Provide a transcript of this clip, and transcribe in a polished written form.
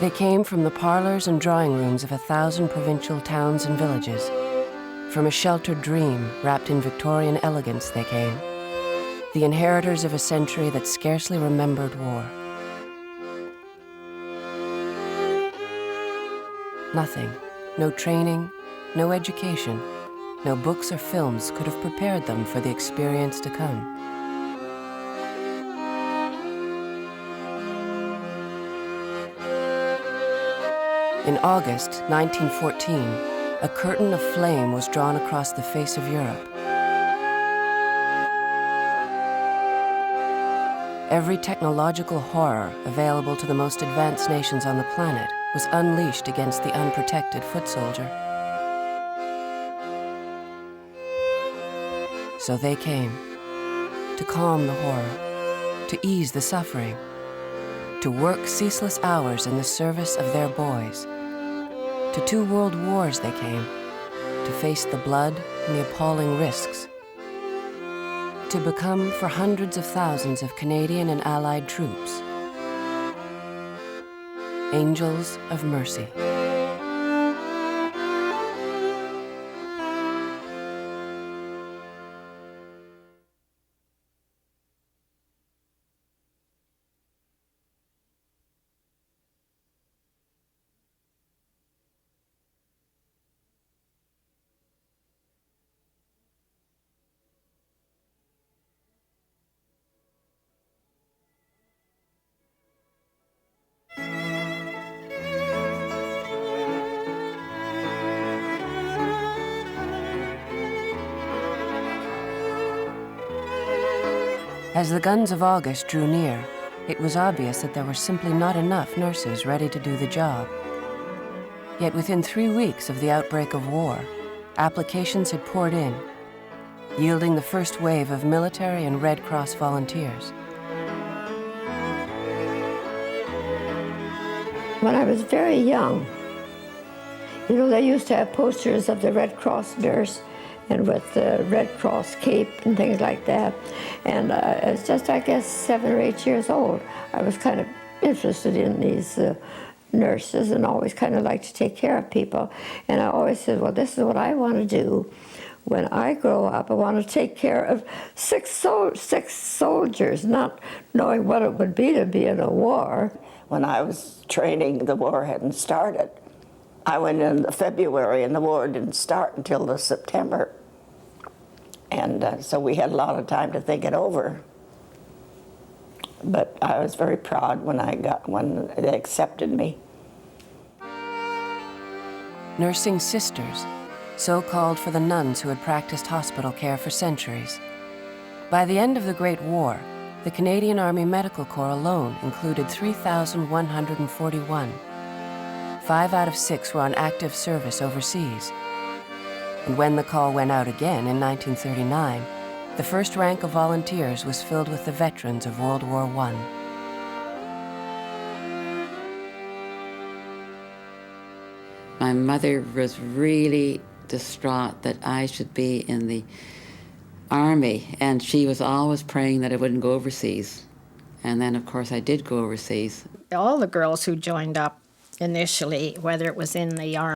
They came from the parlors and drawing rooms of 1,000 provincial towns and villages. From a sheltered dream wrapped in Victorian elegance they came, the inheritors of a century that scarcely remembered war. Nothing, no training, no education, no books or films could have prepared them for the experience to come. In August 1914, a curtain of flame was drawn across the face of Europe. Every technological horror available to the most advanced nations on the planet was unleashed against the unprotected foot soldier. So they came, to calm the horror, to ease the suffering, to work ceaseless hours in the service of their boys. To 2 world wars they came, to face the blood and the appalling risks, to become, for hundreds of thousands of Canadian and Allied troops, angels of mercy. As the guns of August drew near, it was obvious that there were simply not enough nurses ready to do the job. Yet within 3 weeks of the outbreak of war, applications had poured in, yielding the first wave of military and Red Cross volunteers. When I was very young, you know, they used to have posters of the Red Cross nurse and with the Red Cross cape and things like that. And I was just, I guess, 7 or 8 years old. I was kind of interested in these nurses and always kind of liked to take care of people. And I always said, well, this is what I want to do. When I grow up, I want to take care of six soldiers, not knowing what it would be to be in a war. When I was training, the war hadn't started. I went in February and the war didn't start until the September. And so we had a lot of time to think it over. But I was very proud when they accepted me. Nursing sisters, so called for the nuns who had practiced hospital care for centuries. By the end of the Great War, the Canadian Army Medical Corps alone included 3,141. 5 out of 6 were on active service overseas. And when the call went out again in 1939, the first rank of volunteers was filled with the veterans of World War I. My mother was really distraught that I should be in the Army, and she was always praying that I wouldn't go overseas. And then, of course, I did go overseas. All the girls who joined up initially, whether it was in the Army